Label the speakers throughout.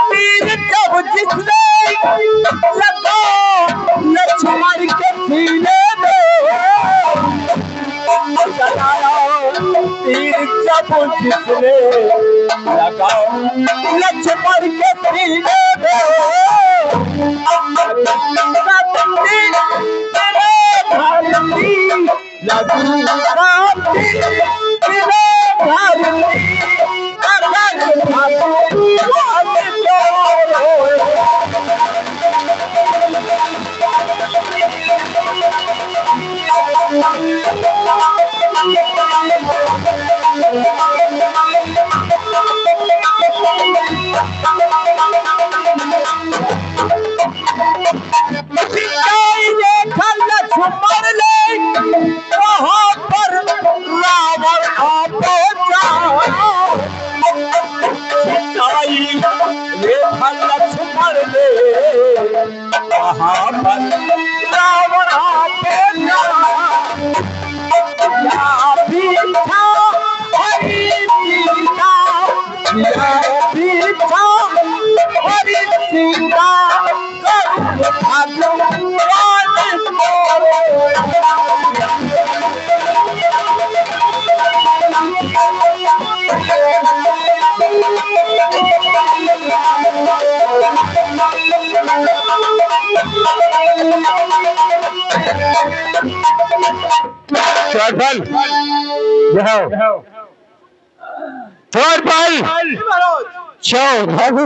Speaker 1: तीर जब जिसने लगा लक्ष्मण के सीने में, चलाया तीर जब जिसने लगा लक्ष्मण के सीने में, वहाँ पर रावण आ पहुंचा, लक्ष्मण ने वहाँ पर रावण आ पहुंचा, पीछा हरी सीता, पीछा हरी सीता,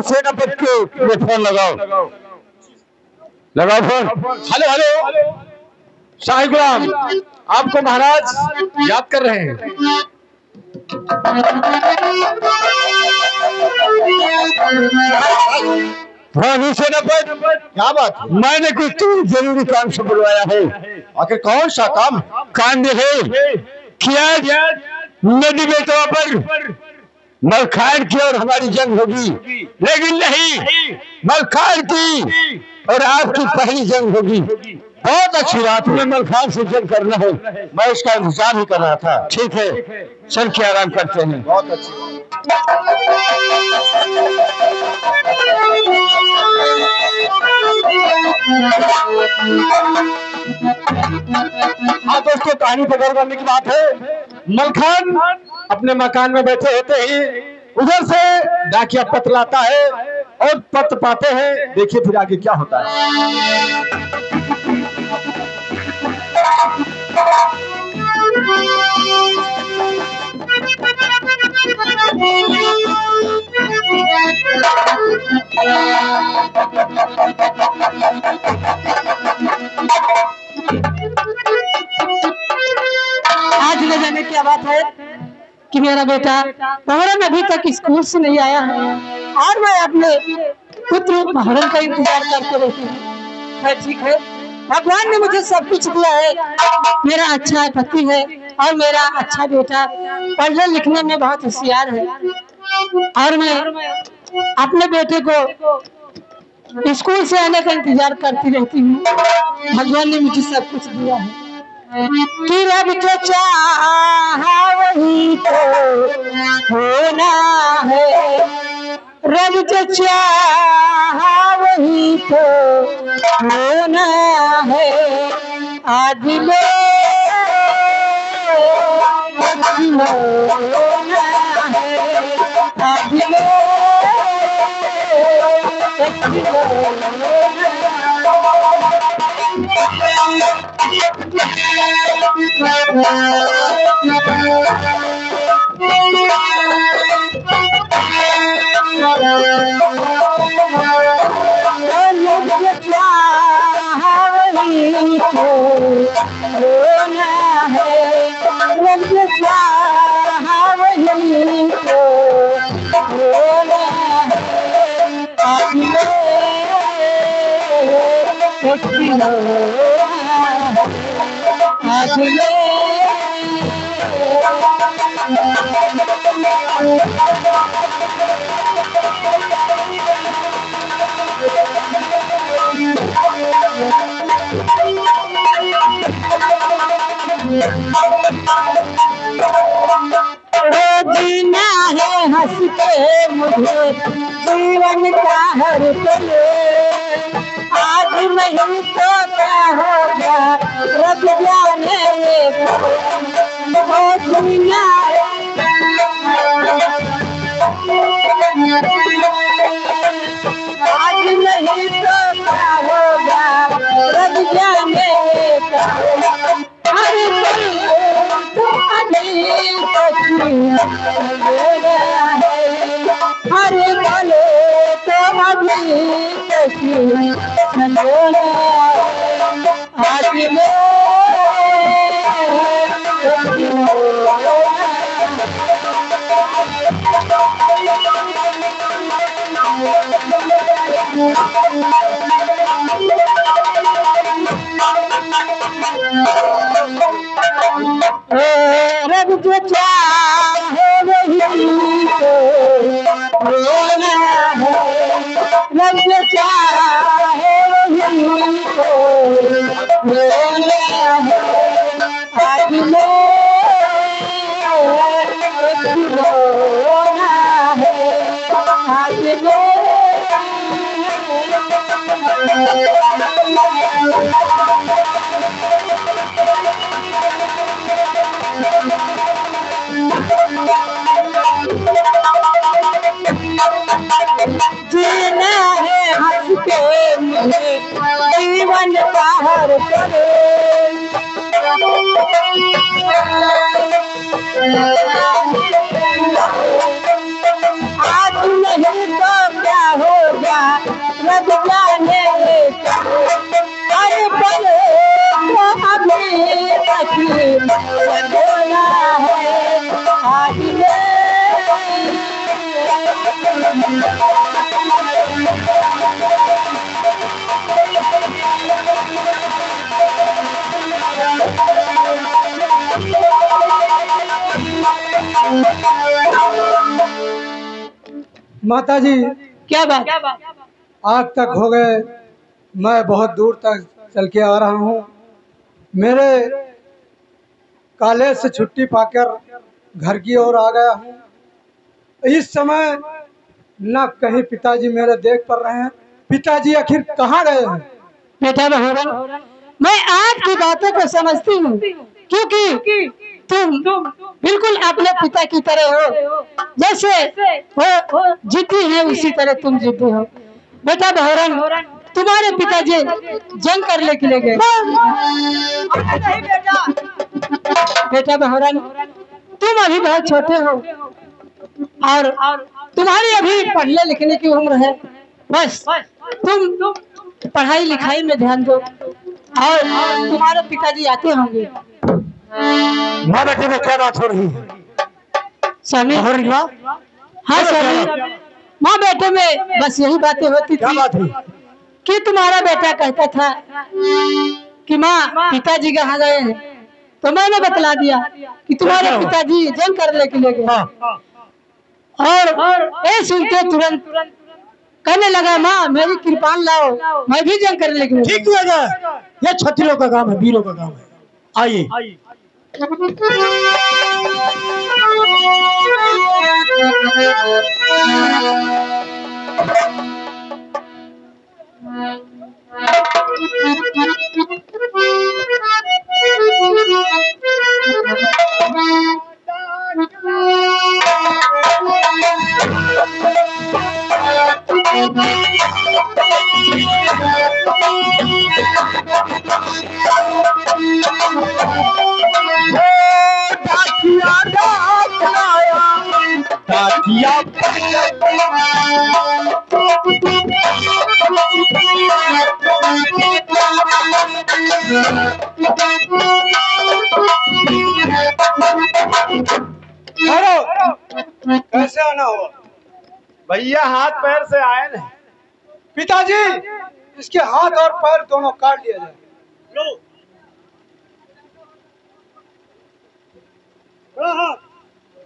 Speaker 1: सेनापति को फोन लगाओ, लगाओ फोन।
Speaker 2: हेलो हेलो, शाही गुलाम आपको महाराज याद कर रहे हैं।
Speaker 1: सेनापति
Speaker 2: क्या बात?
Speaker 1: मैंने कुछ जरूरी काम से बुलवाया है।
Speaker 2: आखिर कौन सा काम?
Speaker 1: काम है क्या नदी बेटवा पर मलखान की और हमारी जंग होगी, लेकिन नहीं, मलखान की और आपकी पहली जंग होगी।
Speaker 2: बहुत अच्छी बात है।
Speaker 1: मलखान से जंग करना है,
Speaker 2: मैं इसका इंतजार ही कर रहा था।
Speaker 1: ठीक है, चल के आराम करते हैं।
Speaker 2: बहुत अच्छी।
Speaker 1: हाँ दोस्तों, कहानी पर गौर करने की बात है।
Speaker 2: मलखान अपने मकान में बैठे होते ही उधर से डाकिया पत्र लाता है और पत्र पाते हैं। देखिए फिर आगे क्या होता है।
Speaker 3: आज न जाने क्या बात है कि मेरा बेटा मुहर्रम अभी तक स्कूल से नहीं आया है और मैं अपने पुत्र मुहर्रम का इंतजार करते रहती हूँ। ठीक है, भगवान ने मुझे सब कुछ दिया है, मेरा अच्छा पति है और मेरा अच्छा बेटा पढ़ने लिखने में बहुत होशियार है और मैं अपने बेटे को स्कूल से आने का इंतजार करती रहती हूँ। भगवान ने मुझे सब कुछ दिया है कि रब जो चाहा वही तो होना है, रब जो चाहा वही तो होना है। आज लो होना है, आज लो जीना है हंस के मुझे जीवन का हर पल, आज नहीं तो क्या होगा रब जाने ये वो जीना आज नहीं तो क्या होगा रब जाने हर पल तो अभी हर पल तो अभी आज रब जो चाहे वही तो रोना है, रब जो चाहे वही तो रोना है, आज रोना है, आज जीना है हंस के मुझे जीवन का हर पल, आज नहीं तो क्या होगा रब जाने हर पल तो अभी बोला है आज
Speaker 2: माता जी
Speaker 3: क्या बात
Speaker 2: आज तक हो गए, मैं बहुत दूर तक चल के आ रहा हूँ। मेरे कॉलेज से छुट्टी पाकर घर की ओर आ गया हूँ। इस समय न कहीं पिताजी मेरे देख पा रहे हैं। पिताजी आखिर कहाँ गए हैं?
Speaker 3: बेटा बहरा, मैं आपकी बातों को समझती हूँ, क्योंकि तुम बिल्कुल अपने पिता की तरह हो, जैसे वो जिद्दी है उसी तरह तुम जिद्दी हो। बेटा बहरन, तुम्हारे पिताजी जंग करने के लिए गए। बेटा बहरन, तुम अभी बहुत छोटे हो और तुम्हारी अभी पढ़ने लिखने की उम्र है। बस तुम पढ़ाई लिखाई में ध्यान दो और तुम्हारे पिताजी आते होंगे।
Speaker 1: माँ बेटे में क्या बात हो रही है?
Speaker 3: स्वामी, हाँ स्वामी, माँ बेटे में बस यही बातें होती
Speaker 1: क्या
Speaker 3: थी
Speaker 1: बात हुई?
Speaker 3: कि तुम्हारा बेटा कहता था कि माँ पिताजी कहाँ गए हैं, तो मैंने बतला दिया कि तुम्हारे पिताजी जंग करने के लिए गए। और ये सुनते तुरंत कहने लगा, माँ मेरी कृपान लाओ, मैं भी जंग करने के लिए।
Speaker 1: ठीक लगा, ये छत्रियों का काम है, वीरों का काम है। आइए।
Speaker 2: कैसे आना हुआ?
Speaker 4: भैया हाथ पैर से आए ना।
Speaker 2: पिताजी, इसके हाथ और पैर दोनों काट लिया जाए।
Speaker 4: लो।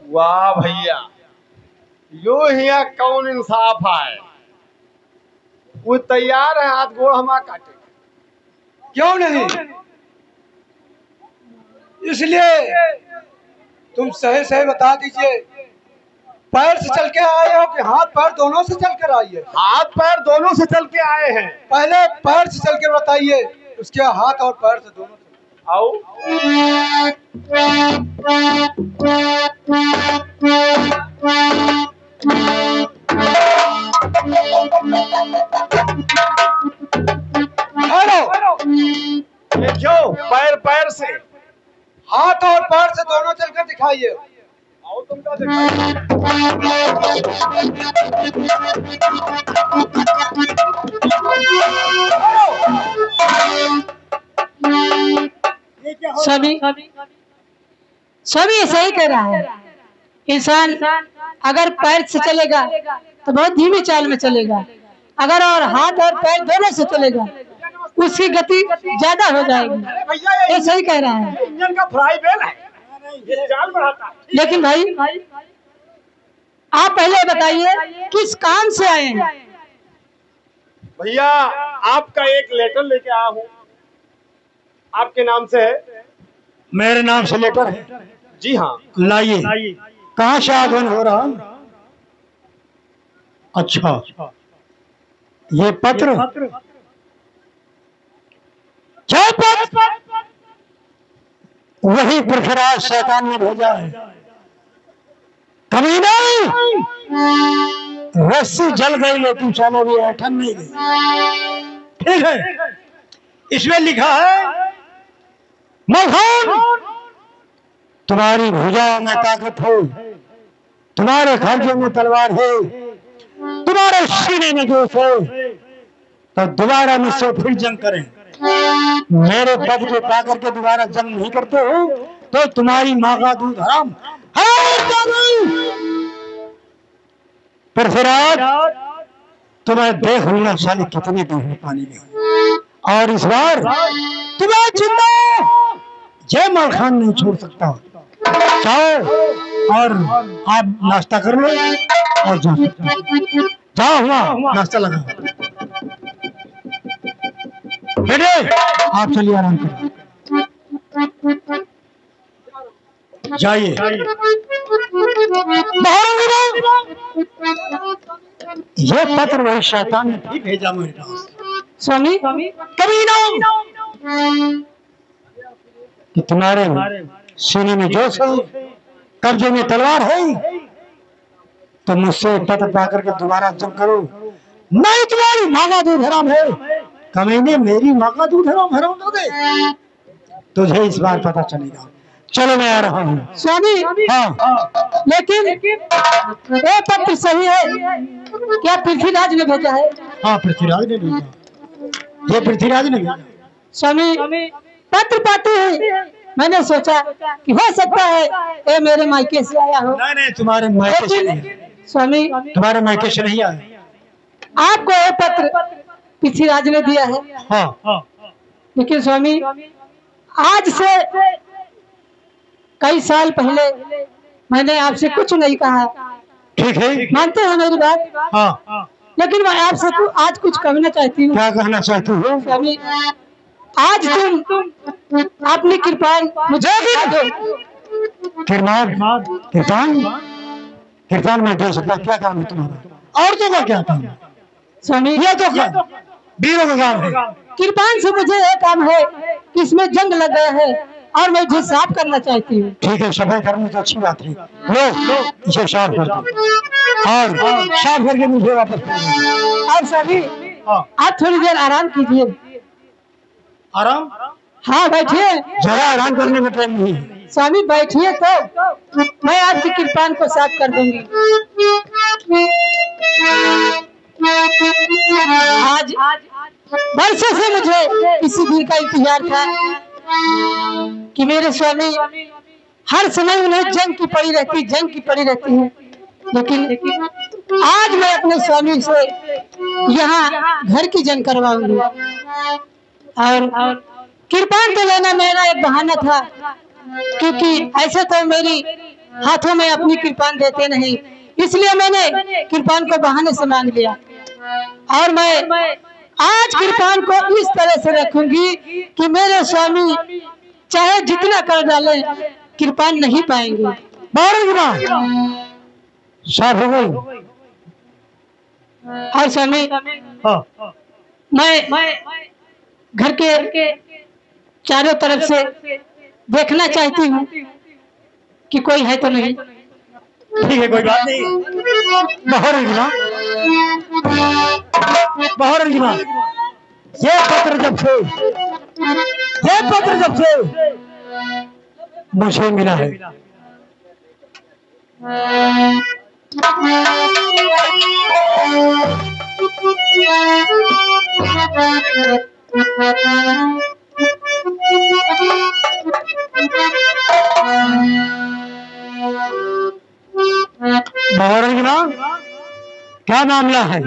Speaker 4: वाह भैया, यो हिया कौन इंसाफ है? वो तैयार है हाथ गोड़ हमारा काटे।
Speaker 2: क्यों नहीं? इसलिए तुम सही सही बता दीजिए,
Speaker 4: पैर से चल के आए हो कि हाथ पैर दोनों से चल कर आइए? हाथ पैर दोनों से चल के आए हैं। पहले पैर से चल के बताइए, उसके हाथ और पैर से दोनों से। आओ। देखो, पैर पैर से, हाथ और पैर से दोनों चलकर दिखाइए। आओ तुमका दिखाइए।
Speaker 3: सभी ऐसा ही कह रहा है। इंसान अगर पैर से चलेगा तो बहुत धीमी चाल में चलेगा, अगर और हाथ और पैर दोनों से चलेगा उसकी गति ज्यादा हो जाएगी। ये सही कह रहा है।
Speaker 4: इंजन का फ्राई बेल है, ये चाल बढ़ाता है।
Speaker 3: लेकिन भाई आप पहले बताइए किस काम से आए हैं?
Speaker 4: भैया आपका एक लेटर लेके आया हूँ, आपके नाम से है।
Speaker 1: मेरे नाम से लेटर है?
Speaker 4: जी हाँ।
Speaker 1: लाइए। कहाँ से आगमन हो रहा? अच्छा, ये पत्र वही पृथ्वीराज शैतान ने भेजा है। कभी नहीं, रस्सी जल गई लेकिन चलो भी ऐठन नहीं गई। ठीक है, इसमें लिखा है, मलखान तुम्हारी भुजाओं में ताकत हो, तुम्हारे खर्चों में तलवार है, तुम्हारे सीने में जोश है, तो दोबारा मुझसे फिर जंग करें। मेरे पद को पाकर के दोबारा जंग नहीं करते हो तो तुम्हारी माँ का दूध हराम। पृथ्वीराज तुम्हें देख लूंगा साले कितने दूर में पानी में, और इस बार तुम्हें जिंदा जय मलखान नहीं छोड़ सकता। जाओ और आप नाश्ता कर लो और जाओ हुआ नाश्ता लगा। बेटे आप चलिए आराम करें, जाइए। ये पत्र वही शैतान ने भी भेजा मेरे पास।
Speaker 3: स्वामी
Speaker 1: कभी ना कि तुम्हारे सीने में जोश है, कब्जे में तलवार है, तो मुझसे पत्र पाकर के दोबारा जंग करो, नहीं तुम्हारी माँ का दूध हराम है। कमीने मेरी माँ का दूध हराम दोगे, तुझे इस बार पता चलेगा। चलो मैं आ रहा हूँ।
Speaker 3: स्वामी
Speaker 1: हाँ,
Speaker 3: लेकिन ये पत्र सही है क्या? पृथ्वीराज ने भेजा है?
Speaker 1: हाँ पृथ्वीराज ने भेजा, ये पृथ्वीराज ने भेजा।
Speaker 3: स्वामी पत्र पाते हैं मैंने सोचा कि हो सकता है ये मेरे मायके से आया हो।
Speaker 1: नहीं, तुम्हारे मायके से नहीं,
Speaker 3: स्वामी
Speaker 1: तुम्हारे मायके से नहीं आया।
Speaker 3: आपको ये पत्र पृथ्वीराज ने दिया है।
Speaker 1: हाँ,
Speaker 3: लेकिन स्वामी आज से कई साल पहले मैंने आपसे कुछ नहीं कहा,
Speaker 1: ठीक है,
Speaker 3: मानते हैं मेरी बात?
Speaker 1: हाँ,
Speaker 3: लेकिन मैं आपसे आज कुछ कहना चाहती हूँ।
Speaker 1: क्या कहना चाहती हो?
Speaker 3: स्वामी आज तुम अपनी कृपान मुझे दो।
Speaker 1: किरपान में दे सकता, क्या काम है तुम्हारा? औरतों का क्या काम है?
Speaker 3: स्वामी
Speaker 1: ये तो वीरों का काम है।
Speaker 3: कृपान से मुझे ये काम है कि इसमें जंग लग गया है और मैं इसे साफ करना चाहती हूँ।
Speaker 1: ठीक है, सफाई करनी तो अच्छी बात है, लो इसे साफ कर दो और साफ करके मुझे वापस कर दो।
Speaker 3: और सभी आप थोड़ी देर आराम कीजिए।
Speaker 1: आराम?
Speaker 3: हाँ बैठिए।
Speaker 1: जरा आराम करने में टाइम नहीं है।
Speaker 3: स्वामी बैठिए तो मैं आपकी कृपान को साफ कर दूंगी। आज वर्षों से मुझे इसी दिन का इंतजार था कि मेरे स्वामी हर समय उन्हें जंग की पड़ी रहती है, लेकिन आज मैं अपने स्वामी से यहाँ घर की जंग करवाऊंगी। और कृपान तो लेना मेरा एक बहाना था, क्योंकि ऐसे तो मेरी हाथों में अपनी कृपान देते नहीं, इसलिए मैंने कृपान को बहाने से मांग लिया। और मैं आज कृपान को इस तरह से रखूंगी कि मेरे स्वामी चाहे जितना कर डाले कृपान नहीं पाएंगे।
Speaker 1: साफ हो गई।
Speaker 3: और स्वामी
Speaker 1: हाँ
Speaker 3: मैं घर के चारों तरफ से देखना चाहती हूँ कि कोई है तो नहीं।
Speaker 1: ठीक है, कोई बात नहीं। बहर रंजना, बहर रंजना, ये पत्र जब से मुझे मिला है, महाराजना क्या मामला है?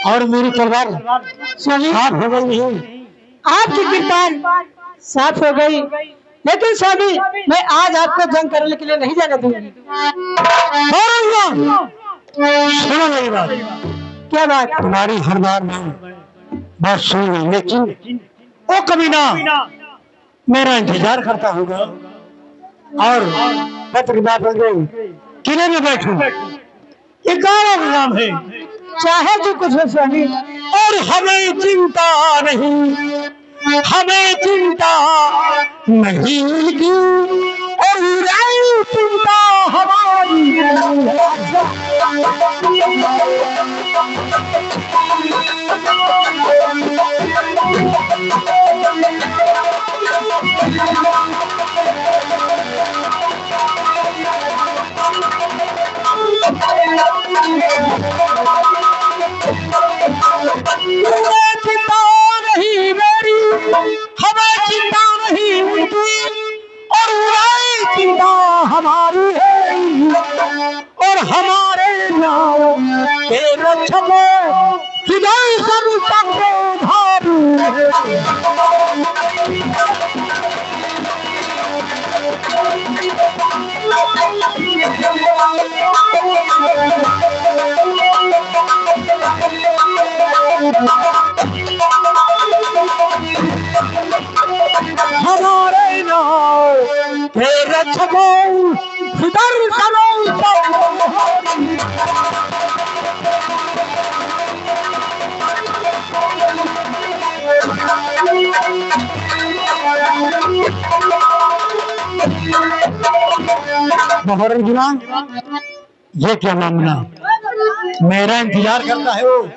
Speaker 1: और मेरी तलवार साफ हो गई नहीं?
Speaker 3: आपकी कृपा साफ हो गई, लेकिन स्वामी मैं आज आपको जंग करने के लिए नहीं जाने दूंगी।
Speaker 1: सुनो मेरी बात।
Speaker 3: क्या बात?
Speaker 1: तुम्हारी हर बार में बात सुन ली, लेकिन ओ कमीना मेरा इंतजार करता होगा और पत्र किले में बैठू। ये गाना नाम है,
Speaker 3: चाहे जो कुछ हो स्वामी।
Speaker 1: और हमें चिंता नहीं की, और चिंता हमारी। चिंता नहीं मेरी, हमें चिंता नहीं उनकी, और चिंता हमारी है। और हमारे नाम के रक्षक हृदय सब भारी हमारे नाम के रक्षक हृदय महाराजना, ये क्या मामला? मेरा इंतजार करता है वो।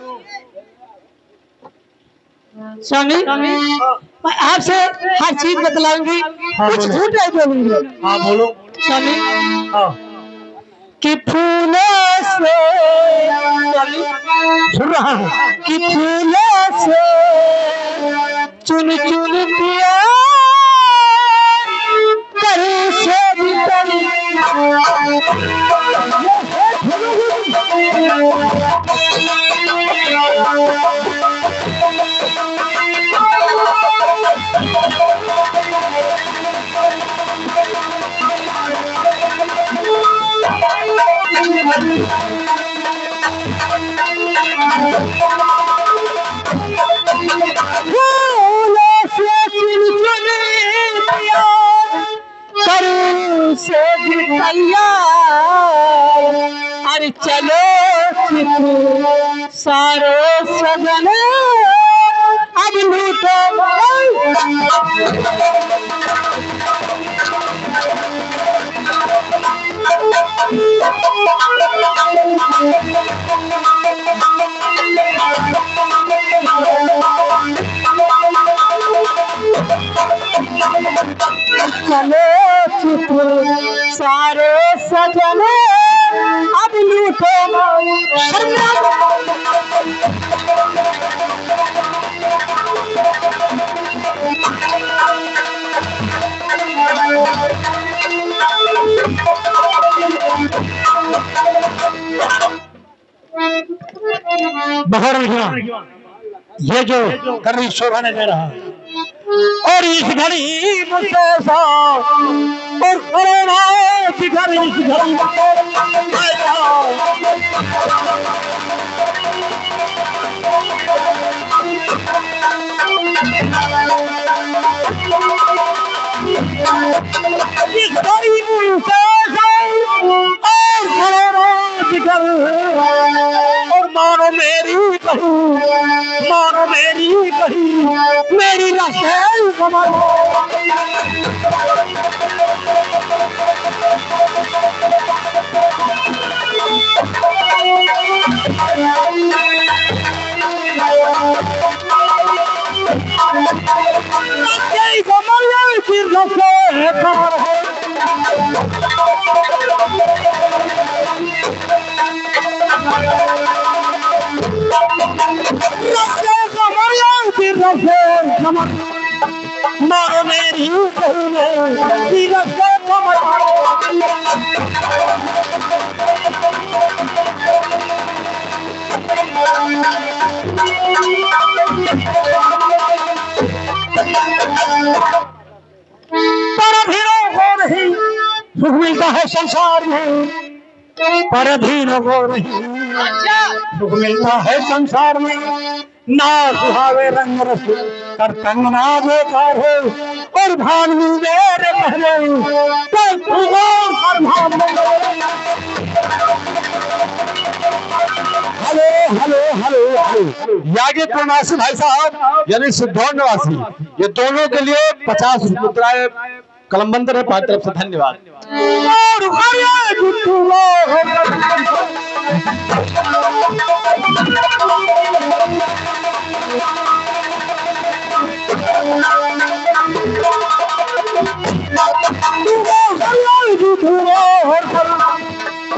Speaker 3: स्वामी मैं आपसे हर चीज बतलाऊंगी, कुछ झूठ नहीं बोलूंगी।
Speaker 1: हाँ बोलो।
Speaker 3: स्वामी
Speaker 1: हाँ
Speaker 3: कि फूलों से,
Speaker 1: सुन रहा हूँ,
Speaker 3: कि फूलों से चुन चुन पिया करे से अरे चलो सारे सजन अब लूटो। चलो सारे सजन अब लूटो।
Speaker 1: महाराज ये जो करनी शोभा ने दे रहा, और इस घड़ी मुझसे और कोरोना की घड़ी, इस घड़ी मेरी बहू, मानो मेरी बहू, मेरी रखेल कमर। कमर की रखेल कमर है। मारो मेरी बहू मेरी रखेल कमर। परधीनों को नहीं सुख मिलता है संसार में, परधीनों को नहीं सुख मिलता है संसार में। ना सुहावे रंग रस कर कंगना बेकार हो, और भानवी मेरे पहले हेलो हेलो हेलो हेलो।
Speaker 2: यागे प्रवासी भाई साहब यानी सिद्धौर निवासी, ये दोनों के लिए 50 रुपये कलमबंदर है पार्टी तरफ से, धन्यवाद।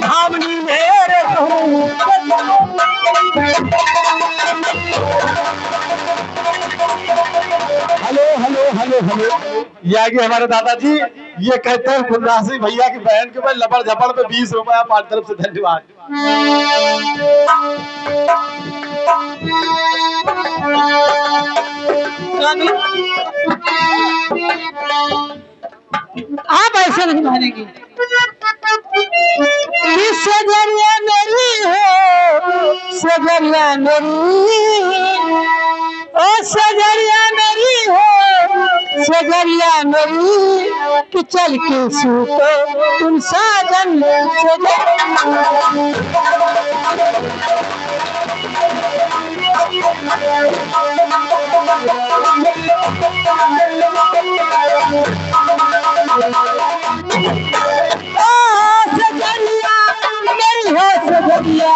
Speaker 1: धामनी मेरे हेलो हेलो हेलो हेलो।
Speaker 2: ये आगे हमारे दादाजी ये कहते हैं फुलरासी भैया की बहन के भाई लपड़ झपड़ पे 20 रुपया पार्टी तरफ से, धन्यवाद।
Speaker 3: आप ऐसे नहीं मानेंगे। सजरिया मेरी हो, सजरिया मेरी, ओ सजरिया मेरी हो, सजरिया मेरी, कि चल के सूतो तुम साजन सजरिया मेरी हो, सजरिया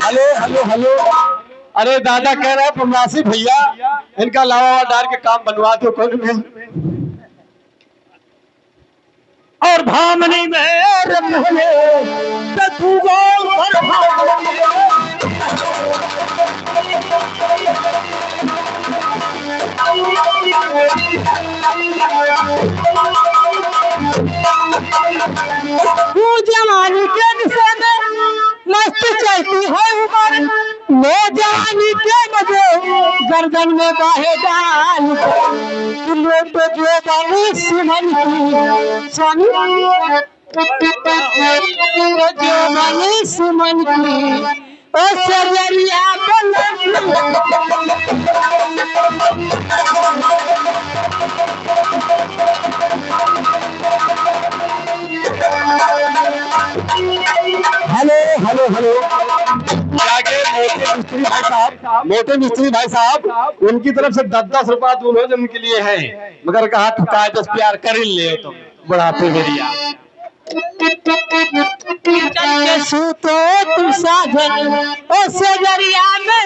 Speaker 2: हेलो हेलो हेलो। अरे दादा कह रहे हैं फुलरासी भैया इनका लावा डाल के काम बनवा दो कौन में।
Speaker 1: और भामनी मेरे पहले
Speaker 3: जवानी के दिशा में मस्त चलती है उम्र, नौजवानी के मजे गर्दन में बाहे डाल तो जो बानी सुमन की स्वामी, जो बानी सुमन की ओ सजरिया
Speaker 1: हेलो हेलो हेलो।
Speaker 2: आगे मोटे मिस्त्री भाई साहब उनकी तरफ से 10-10 रुपया दूल्हे जन के लिए है, मगर कहा ठुकाए 10 प्यार कर ही ले तो बढ़ाते मेरिया।
Speaker 3: चल के सूतो तू साजन ओ सजरिया में।